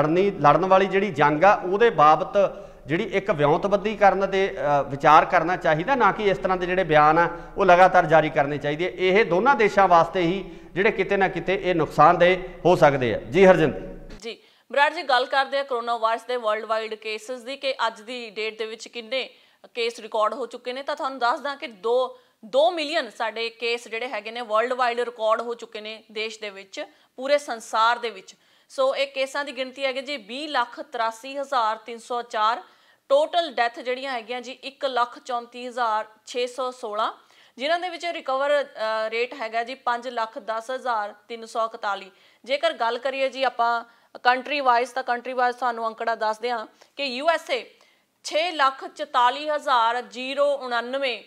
ਲੜਨ ਵਾਲੀ ਜਿਹੜੀ ਜੰਗ ਆ ਉਹਦੇ ਬਾਬਤ ਜਿਹੜੀ ਇੱਕ ਵਿਉਂਤਬੰਦੀ ਕਰਨ ਦੇ ਵਿਚਾਰ ਕਰਨਾ ਚਾਹੀਦਾ, ਨਾ ਕਿ ਇਸ ਤਰ੍ਹਾਂ ਦੇ ਜਿਹੜੇ ਬਿਆਨ ਆ ਉਹ ਲਗਾਤਾਰ ਜਾਰੀ ਕਰਨੇ ਚਾਹੀਦੇ। ਇਹ ਦੋਨਾਂ ਦੇਸ਼ਾਂ ਵਾਸਤੇ ਹੀ ਜਿਹੜੇ ਕਿਤੇ ਨਾ ਕਿਤੇ ਇਹ ਨੁਕਸਾਨਦੇਹ ਹੋ ਸਕਦੇ ਆ। ਜੀ ਹਰਜਿੰਦਰ ਜੀ। ਬਰਾੜ ਜੀ, ਗੱਲ ਕਰਦੇ ਆ ਕਰੋਨਾ ਵਾਇਰਸ ਦੇ ਵਰਲਡ ਵਾਈਡ ਕੇਸਿਸ ਦੀ ਕਿ ਅੱਜ ਦੀ ਡੇਟ ਦੇ ਵਿੱਚ ਕਿੰਨੇ ਕੇਸ ਰਿਕਾਰਡ ਹੋ ਚੁੱਕੇ ਨੇ। ਤਾਂ ਤੁਹਾਨੂੰ ਦੱਸਦਾ ਕਿ 2 ਮਿਲੀਅਨ ਸਾਡੇ ਕੇਸ ਜਿਹੜੇ ਹੈਗੇ ਨੇ ਵਰਲਡ ਵਾਈਡ ਰਿਕਾਰਡ ਹੋ ਚੁੱਕੇ ਨੇ ਦੇਸ਼ ਦੇ ਵਿੱਚ, ਪੂਰੇ ਸੰਸਾਰ ਦੇ ਵਿੱਚ। ਸੋ ਇਹ ਕੇਸਾਂ ਦੀ ਗਿਣਤੀ ਹੈਗੀ ਜੀ 20,83,304। ਟੋਟਲ ਡੈਥ ਜਿਹੜੀਆਂ ਹੈਗੀਆਂ ਜੀ 1,34,616, ਜਿਨ੍ਹਾਂ ਦੇ ਵਿੱਚ ਰਿਕਵਰ ਰੇਟ ਹੈਗਾ ਜੀ 5,10,341। ਜੇਕਰ ਗੱਲ ਕਰੀਏ ਜੀ ਆਪਾਂ ਕੰਟਰੀ ਵਾਈਜ਼, ਤਾਂ ਕੰਟਰੀ ਵਾਈਜ਼ ਤੁਹਾਨੂੰ ਅੰਕੜਾ ਦੱਸਦੇ ਹਾਂ ਕਿ USA 6,44,099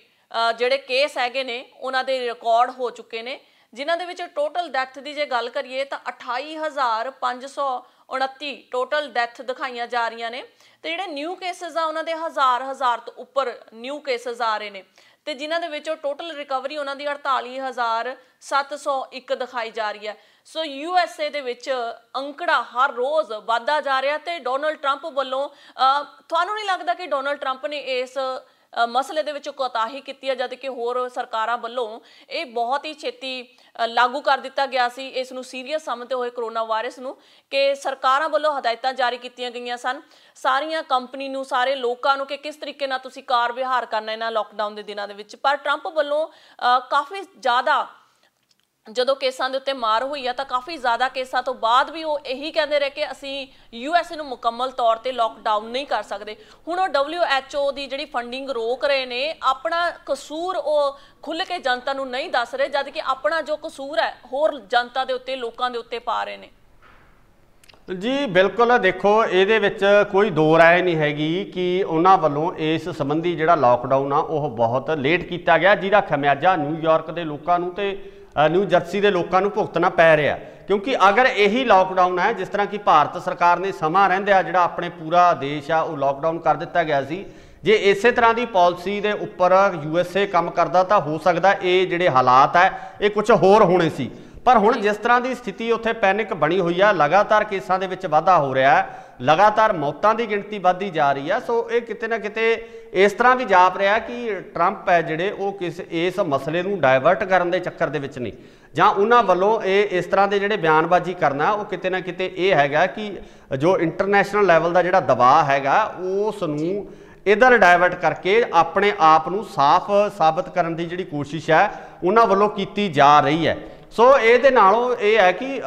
ਜਿਹੜੇ ਕੇਸ ਹੈਗੇ ਨੇ ਉਹਨਾਂ ਦੇ ਰਿਕਾਰਡ ਹੋ ਚੁੱਕੇ ਨੇ, ਜਿਨ੍ਹਾਂ ਦੇ ਵਿੱਚ ਟੋਟਲ ਡੈਥ ਦੀ ਜੇ ਗੱਲ ਕਰੀਏ ਤਾਂ 28,529 ਟੋਟਲ ਡੈਥ ਦਿਖਾਈਆਂ ਜਾ ਰਹੀਆਂ ਨੇ। ਤੇ ਜਿਹੜੇ ਨਿਊ ਕੇਸਿਸ ਆ ਉਹਨਾਂ ਦੇ ਹਜ਼ਾਰ ਤੋਂ ਉੱਪਰ ਨਿਊ ਕੇਸਿਸ ਆ ਰਹੇ ਨੇ, ਤੇ ਜਿਨ੍ਹਾਂ ਦੇ ਵਿੱਚੋਂ ਟੋਟਲ ਰਿਕਵਰੀ ਉਹਨਾਂ ਦੀ 48,701 ਦਿਖਾਈ ਜਾ ਰਹੀ ਹੈ। ਸੋ USA ਦੇ ਵਿੱਚ ਅੰਕੜਾ ਹਰ ਰੋਜ਼ ਵੱਧਦਾ ਜਾ ਰਿਹਾ। ਤੇ ਡੋਨਲਡ ਟਰੰਪ ਵੱਲੋਂ ਤੁਹਾਨੂੰ ਨਹੀਂ ਲੱਗਦਾ ਕਿ ਡੋਨਲਡ ਟਰੰਪ ਨੇ ਇਸ ਮਸਲੇ ਦੇ ਵਿੱਚ ਕੋਤਾਹੀ ਕੀਤੀ ਹੈ, ਜਦ ਕਿ ਹੋਰ ਸਰਕਾਰਾਂ ਵੱਲੋਂ ਇਹ ਬਹੁਤ ਹੀ ਛੇਤੀ ਲਾਗੂ ਕਰ ਦਿੱਤਾ ਗਿਆ ਸੀ, ਇਸ ਨੂੰ ਸੀਰੀਅਸ ਸਮਝਦੇ ਹੋਏ ਕਰੋਨਾ ਵਾਇਰਸ ਨੂੰ, ਕਿ ਸਰਕਾਰਾਂ ਵੱਲੋਂ ਹਦਾਇਤਾਂ ਜਾਰੀ ਕੀਤੀਆਂ ਗਈਆਂ ਸਨ ਸਾਰੀਆਂ ਕੰਪਨੀ ਨੂੰ, ਸਾਰੇ ਲੋਕਾਂ ਨੂੰ, ਕਿ ਕਿਸ ਤਰੀਕੇ ਨਾਲ ਤੁਸੀਂ ਕਾਰ ਵਿਹਾਰ ਕਰਨਾ ਇਹਨਾਂ ਲੋਕਡਾਊਨ ਦੇ ਦਿਨਾਂ ਦੇ ਵਿੱਚ। ਪਰ ਟਰੰਪ ਵੱਲੋਂ ਕਾਫੀ ਜ਼ਿਆਦਾ ਜਦੋਂ ਕੇਸਾਂ ਦੇ ਉੱਤੇ ਮਾਰ ਹੋਈ ਆ, ਤਾਂ ਕਾਫੀ ਜ਼ਿਆਦਾ ਕੇਸਾਂ ਤੋਂ ਬਾਅਦ ਵੀ ਉਹ ਇਹੀ ਕਹਿੰਦੇ ਰਹੇ ਕਿ ਅਸੀਂ USA ਨੂੰ ਮੁਕੰਮਲ ਤੌਰ ਤੇ ਲੋਕਡਾਊਨ ਨਹੀਂ ਕਰ ਸਕਦੇ। ਹੁਣ ਉਹ WHO ਦੀ ਜਿਹੜੀ ਫੰਡਿੰਗ ਰੋਕ ਰਹੇ ਨੇ, ਆਪਣਾ ਕਸੂਰ ਉਹ ਖੁੱਲ੍ਹ ਕੇ ਜਨਤਾ ਨੂੰ ਨਹੀਂ ਦੱਸ ਰਹੇ, ਜਦ ਕਿ ਆਪਣਾ ਜੋ ਕਸੂਰ ਹੈ ਹੋਰ ਜਨਤਾ ਦੇ ਉੱਤੇ, ਲੋਕਾਂ ਦੇ ਉੱਤੇ ਪਾ ਰਹੇ ਨੇ। ਜੀ ਬਿਲਕੁਲ, ਦੇਖੋ ਇਹਦੇ ਵਿੱਚ ਕੋਈ ਦੋ ਰਾਏ ਨਹੀਂ ਹੈਗੀ ਕਿ ਉਹਨਾਂ ਵੱਲੋਂ ਇਸ ਸੰਬੰਧੀ ਜਿਹੜਾ ਲਾਕਡਾਊਨ ਆ ਉਹ ਬਹੁਤ ਲੇਟ ਕੀਤਾ ਗਿਆ, ਜਿਹਦਾ ਖਮਿਆਜਾ ਨਿਊਯਾਰਕ ਦੇ ਲੋਕਾਂ ਨੂੰ ਤੇ ਨਿਊ ਜਰਸੀ ਦੇ ਲੋਕਾਂ ਨੂੰ ਭੁਗਤਣਾ ਪੈ ਰਿਹਾ। ਕਿਉਂਕਿ ਅਗਰ ਇਹੀ ਲਾਕਡਾਊਨ ਹੈ, ਜਿਸ ਤਰ੍ਹਾਂ ਕਿ ਭਾਰਤ ਸਰਕਾਰ ਨੇ ਸਮਾਂ ਰਹਿੰਦਿਆਂ ਜਿਹੜਾ ਆਪਣੇ ਪੂਰਾ ਦੇਸ਼ ਆ ਉਹ ਲਾਕਡਾਊਨ ਕਰ ਦਿੱਤਾ ਗਿਆ ਸੀ, ਜੇ ਇਸੇ ਤਰ੍ਹਾਂ ਦੀ ਪਾਲਿਸੀ ਦੇ ਉੱਪਰ USA ਕੰਮ ਕਰਦਾ ਤਾਂ ਹੋ ਸਕਦਾ ਇਹ ਜਿਹੜੇ ਹਾਲਾਤ ਹੈ ਇਹ ਕੁਝ ਹੋਰ ਹੋਣੇ ਸੀ। ਪਰ ਹੁਣ ਜਿਸ ਤਰ੍ਹਾਂ ਦੀ ਸਥਿਤੀ ਉੱਥੇ ਪੈਨਿਕ ਬਣੀ ਹੋਈ ਆ, ਲਗਾਤਾਰ ਕੇਸਾਂ ਦੇ ਵਿੱਚ ਵਾਧਾ ਹੋ ਰਿਹਾ ਹੈ, ਲਗਾਤਾਰ ਮੌਤਾਂ ਦੀ ਗਿਣਤੀ ਵੱਧਦੀ ਜਾ ਰਹੀ ਹੈ। ਸੋ ਇਹ ਕਿਤੇ ਨਾ ਕਿਤੇ ਇਸ ਤਰ੍ਹਾਂ ਵੀ ਜਾਪ ਰਿਹਾ ਕਿ ਟਰੰਪ ਹੈ ਜਿਹੜੇ ਉਹ ਇਸ ਮਸਲੇ ਨੂੰ ਡਾਇਵਰਟ ਕਰਨ ਦੇ ਚੱਕਰ ਦੇ ਵਿੱਚ ਨਹੀਂ, ਜਾਂ ਉਹਨਾਂ ਵੱਲੋਂ ਇਹ ਇਸ ਤਰ੍ਹਾਂ ਦੇ ਜਿਹੜੇ ਬਿਆਨਬਾਜ਼ੀ ਕਰਨਾ ਉਹ ਕਿਤੇ ਨਾ ਕਿਤੇ ਇਹ ਹੈਗਾ ਕਿ ਜੋ ਇੰਟਰਨੈਸ਼ਨਲ ਲੈਵਲ ਦਾ ਜਿਹੜਾ ਦਬਾਅ ਹੈਗਾ ਉਸ ਨੂੰ ਇੱਧਰ ਡਾਇਵਰਟ ਕਰਕੇ ਆਪਣੇ ਆਪ ਨੂੰ ਸਾਫ਼ ਸਾਬਤ ਕਰਨ ਦੀ ਜਿਹੜੀ ਕੋਸ਼ਿਸ਼ ਹੈ ਉਹਨਾਂ ਵੱਲੋਂ ਕੀਤੀ ਜਾ ਰਹੀ ਹੈ। ਸੋ ਇਹਦੇ ਨਾਲੋਂ ਇਹ ਹੈ ਕਿ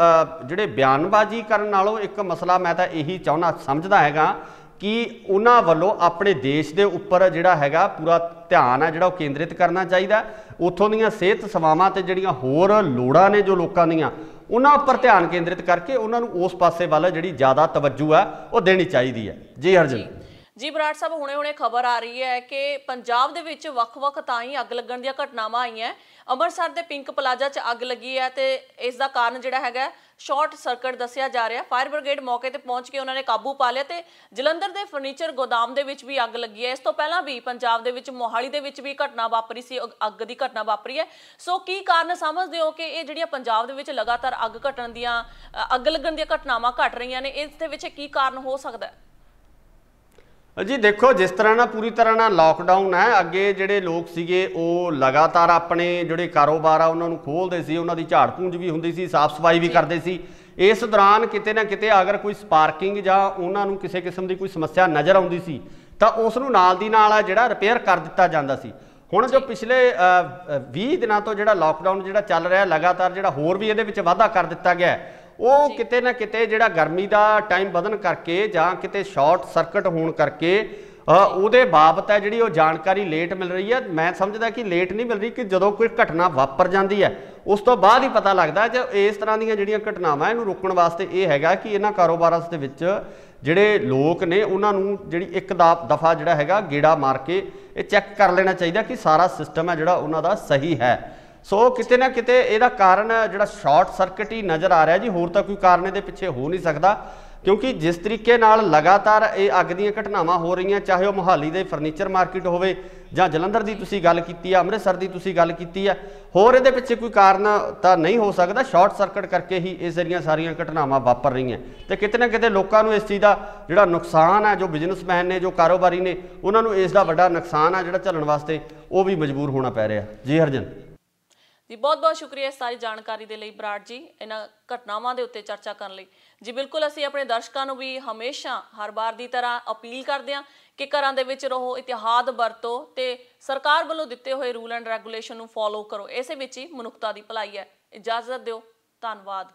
ਜਿਹੜੇ ਬਿਆਨਬਾਜ਼ੀ ਕਰਨ ਨਾਲੋਂ ਇੱਕ ਮਸਲਾ ਮੈਂ ਤਾਂ ਇਹੀ ਸਮਝਦਾ ਹੈਗਾ ਕਿ ਉਹਨਾਂ ਵੱਲੋਂ ਆਪਣੇ ਦੇਸ਼ ਦੇ ਉੱਪਰ ਜਿਹੜਾ ਹੈਗਾ ਪੂਰਾ ਧਿਆਨ ਹੈ ਜਿਹੜਾ ਉਹ ਕੇਂਦਰਿਤ ਕਰਨਾ ਚਾਹੀਦਾ, ਉੱਥੋਂ ਦੀਆਂ ਸਿਹਤ ਸੇਵਾਵਾਂ ਤੇ ਜਿਹੜੀਆਂ ਹੋਰ ਲੋੜਾਂ ਨੇ ਜੋ ਲੋਕਾਂ ਦੀਆਂ ਉਹਨਾਂ ਉੱਪਰ ਧਿਆਨ ਕੇਂਦਰਿਤ ਕਰਕੇ ਉਹਨਾਂ ਨੂੰ ਉਸ ਪਾਸੇ ਵੱਲ ਜਿਹੜੀ ਜ਼ਿਆਦਾ ਤਵੱਜੋ ਹੈ ਉਹ ਦੇਣੀ ਚਾਹੀਦੀ ਹੈ। ਜੀ ਹਰਜਿੰਦਰ ਜੀ ਬਰਾੜ ਸਾਹਿਬ, ਹੁਣੇ-ਹੁਣੇ ਖਬਰ ਆ ਰਹੀ ਹੈ ਕਿ ਪੰਜਾਬ ਦੇ ਵਿੱਚ ਵੱਖ-ਵੱਖ ਤਾਂ ਹੀ ਅੱਗ ਲੱਗਣ ਦੀਆਂ ਘਟਨਾਵਾਂ ਆਈਆਂ। ਅੰਮ੍ਰਿਤਸਰ ਦੇ ਪਿੰਕ ਪਲਾਜ਼ਾ 'ਚ ਅੱਗ ਲੱਗੀ ਹੈ ਤੇ ਇਸ ਦਾ ਕਾਰਨ ਜਿਹੜਾ ਹੈਗਾ ਸ਼ਾਰਟ ਸਰਕਟ ਦੱਸਿਆ ਜਾ ਰਿਹਾ। ਫਾਇਰ ਬ੍ਰਿਗੇਡ ਮੌਕੇ ਤੇ ਪਹੁੰਚ ਕੇ ਉਹਨਾਂ ਨੇ ਕਾਬੂ ਪਾ ਲਿਆ ਤੇ ਜਲੰਧਰ ਦੇ ਫਰਨੀਚਰ ਗੋਦਾਮ ਦੇ ਵਿੱਚ ਵੀ ਅੱਗ ਲੱਗੀ ਹੈ। ਇਸ ਤੋਂ ਪਹਿਲਾਂ ਵੀ ਪੰਜਾਬ ਦੇ ਵਿੱਚ ਮੋਹਾਲੀ ਦੇ ਵਿੱਚ ਵੀ ਘਟਨਾ ਵਾਪਰੀ ਸੀ, ਅੱਗ ਦੀ ਘਟਨਾ ਵਾਪਰੀ ਹੈ। ਸੋ ਕੀ ਕਾਰਨ ਸਮਝਦੇ ਹੋ ਕਿ ਇਹ ਜਿਹੜੀਆਂ ਪੰਜਾਬ ਦੇ ਵਿੱਚ ਲਗਾਤਾਰ ਅੱਗ ਲੱਗਣ ਦੀਆਂ ਘਟਨਾਵਾਂ ਘਟ ਰਹੀਆਂ ਨੇ, ਇਸ ਦੇ ਵਿੱਚ ਕੀ ਕਾਰਨ ਹੋ ਸਕਦਾ ਹੈ? ਜੀ ਦੇਖੋ, ਜਿਸ ਤਰ੍ਹਾਂ ਨਾਲ ਪੂਰੀ ਤਰ੍ਹਾਂ ਨਾਲ ਲਾਕਡਾਊਨ ਹੈ, ਅੱਗੇ ਜਿਹੜੇ ਲੋਕ ਸੀਗੇ ਉਹ ਲਗਾਤਾਰ ਆਪਣੇ ਜਿਹੜੇ ਕਾਰੋਬਾਰ ਆ ਉਹਨਾਂ ਨੂੰ ਖੋਲ੍ਹਦੇ ਸੀ, ਉਹਨਾਂ ਦੀ ਝਾੜ ਪੂੰਝ ਵੀ ਹੁੰਦੀ ਸੀ, ਸਾਫ਼ ਸਫਾਈ ਵੀ ਕਰਦੇ ਸੀ। ਇਸ ਦੌਰਾਨ ਕਿਤੇ ਨਾ ਕਿਤੇ ਅਗਰ ਕੋਈ ਸਪਾਰਕਿੰਗ ਜਾਂ ਉਹਨਾਂ ਨੂੰ ਕਿਸੇ ਕਿਸਮ ਦੀ ਕੋਈ ਸਮੱਸਿਆ ਨਜ਼ਰ ਆਉਂਦੀ ਸੀ ਤਾਂ ਉਸ ਨੂੰ ਨਾਲ ਦੀ ਨਾਲ ਜਿਹੜਾ ਰਿਪੇਅਰ ਕਰ ਦਿੱਤਾ ਜਾਂਦਾ ਸੀ। ਹੁਣ ਜੋ ਪਿਛਲੇ 20 ਦਿਨਾਂ ਤੋਂ ਜਿਹੜਾ ਲਾਕਡਾਊਨ ਜਿਹੜਾ ਚੱਲ ਰਿਹਾ, ਲਗਾਤਾਰ ਜਿਹੜਾ ਹੋਰ ਵੀ ਇਹਦੇ ਵਿੱਚ ਵਾਧਾ ਕਰ ਦਿੱਤਾ ਗਿਆ, ਉਹ ਕਿਤੇ ਨਾ ਕਿਤੇ ਜਿਹੜਾ ਗਰਮੀ ਦਾ ਟਾਈਮ ਵਧਣ ਕਰਕੇ ਜਾਂ ਕਿਤੇ ਸ਼ਾਰਟ ਸਰਕਟ ਹੋਣ ਕਰਕੇ ਉਹਦੇ ਬਾਬਤ ਹੈ ਜਿਹੜੀ ਉਹ ਜਾਣਕਾਰੀ ਲੇਟ ਮਿਲ ਰਹੀ ਹੈ। ਮੈਂ ਸਮਝਦਾ ਕਿ ਲੇਟ ਨਹੀਂ ਮਿਲ ਰਹੀ, ਕਿ ਜਦੋਂ ਕੋਈ ਘਟਨਾ ਵਾਪਰ ਜਾਂਦੀ ਹੈ ਉਸ ਤੋਂ ਬਾਅਦ ਹੀ ਪਤਾ ਲੱਗਦਾ। ਜੇ ਇਸ ਤਰ੍ਹਾਂ ਦੀਆਂ ਜਿਹੜੀਆਂ ਘਟਨਾਵਾਂ ਇਹਨੂੰ ਰੋਕਣ ਵਾਸਤੇ ਇਹ ਹੈਗਾ ਕਿ ਇਹਨਾਂ ਕਾਰੋਬਾਰਾਂ ਦੇ ਵਿੱਚ ਜਿਹੜੇ ਲੋਕ ਨੇ ਉਹਨਾਂ ਨੂੰ ਜਿਹੜੀ ਇੱਕ ਦਫਾ ਜਿਹੜਾ ਹੈਗਾ ਗੇੜਾ ਮਾਰ ਕੇ ਇਹ ਚੈੱਕ ਕਰ ਲੈਣਾ ਚਾਹੀਦਾ ਕਿ ਸਾਰਾ ਸਿਸਟਮ ਹੈ ਜਿਹੜਾ ਉਹਨਾਂ ਦਾ ਸਹੀ ਹੈ। ਸੋ ਕਿਤੇ ਨਾ ਕਿਤੇ ਇਹਦਾ ਕਾਰਨ ਜਿਹੜਾ ਸ਼ਾਰਟ ਸਰਕਟ ਹੀ ਨਜ਼ਰ ਆ ਰਿਹਾ ਜੀ, ਹੋਰ ਤਾਂ ਕੋਈ ਕਾਰਨ ਇਹਦੇ ਪਿੱਛੇ ਹੋ ਨਹੀਂ ਸਕਦਾ। ਕਿਉਂਕਿ ਜਿਸ ਤਰੀਕੇ ਨਾਲ ਲਗਾਤਾਰ ਇਹ ਅੱਗ ਦੀਆਂ ਘਟਨਾਵਾਂ ਹੋ ਰਹੀਆਂ, ਚਾਹੇ ਉਹ ਮੋਹਾਲੀ ਦੇ ਫਰਨੀਚਰ ਮਾਰਕੀਟ ਹੋਵੇ ਜਾਂ ਜਲੰਧਰ ਦੀ ਤੁਸੀਂ ਗੱਲ ਕੀਤੀ ਆ, ਅੰਮ੍ਰਿਤਸਰ ਦੀ ਤੁਸੀਂ ਗੱਲ ਕੀਤੀ ਆ, ਹੋਰ ਇਹਦੇ ਪਿੱਛੇ ਕੋਈ ਕਾਰਨ ਤਾਂ ਨਹੀਂ ਹੋ ਸਕਦਾ। ਸ਼ਾਰਟ ਸਰਕਟ ਕਰਕੇ ਹੀ ਇਹ ਜਿਹੜੀਆਂ ਸਾਰੀਆਂ ਘਟਨਾਵਾਂ ਵਾਪਰ ਰਹੀਆਂ ਤੇ ਕਿਤੇ ਨਾ ਕਿਤੇ ਲੋਕਾਂ ਨੂੰ ਇਸ ਚੀਜ਼ ਦਾ ਜਿਹੜਾ ਨੁਕਸਾਨ ਹੈ, ਜੋ ਬਿਜ਼ਨਸਮੈਨ ਨੇ, ਜੋ ਕਾਰੋਬਾਰੀ ਨੇ, ਉਹਨਾਂ ਨੂੰ ਇਸ ਦਾ ਵੱਡਾ ਨੁਕਸਾਨ ਹੈ ਜਿਹੜਾ ਝੱਲਣ ਵਾਸਤੇ ਉਹ ਵੀ ਮਜਬੂਰ ਹੋਣਾ ਪੈ ਰਿਹਾ। ਜੀ ਹਰਜਨ ਜੀ, ਬਹੁਤ-ਬਹੁਤ ਸ਼ੁਕਰੀਆ ਇਸ ਸਾਰੀ ਜਾਣਕਾਰੀ ਦੇ ਲਈ ਬਰਾੜ ਜੀ, ਇਹਨਾਂ ਘਟਨਾਵਾਂ ਦੇ ਉੱਤੇ ਚਰਚਾ ਕਰਨ ਲਈ। ਜੀ ਬਿਲਕੁਲ, ਅਸੀਂ ਆਪਣੇ ਦਰਸ਼ਕਾਂ ਨੂੰ ਵੀ ਹਮੇਸ਼ਾ ਹਰ ਵਾਰ ਦੀ ਤਰ੍ਹਾਂ ਅਪੀਲ ਕਰਦੇ ਹਾਂ ਕਿ ਘਰਾਂ ਦੇ ਵਿੱਚ ਰਹੋ, ਇਤਿਹਾਦ ਵਰਤੋ ਤੇ ਸਰਕਾਰ ਵੱਲੋਂ ਦਿੱਤੇ ਹੋਏ ਰੂਲ ਐਂਡ ਰੈਗੂਲੇਸ਼ਨ ਨੂੰ ਫੋਲੋ ਕਰੋ। ਇਸੇ ਵਿੱਚ ਹੀ ਮਨੁੱਖਤਾ ਦੀ ਭਲਾਈ ਹੈ। ਇਜਾਜ਼ਤ ਦਿਓ, ਧੰਨਵਾਦ।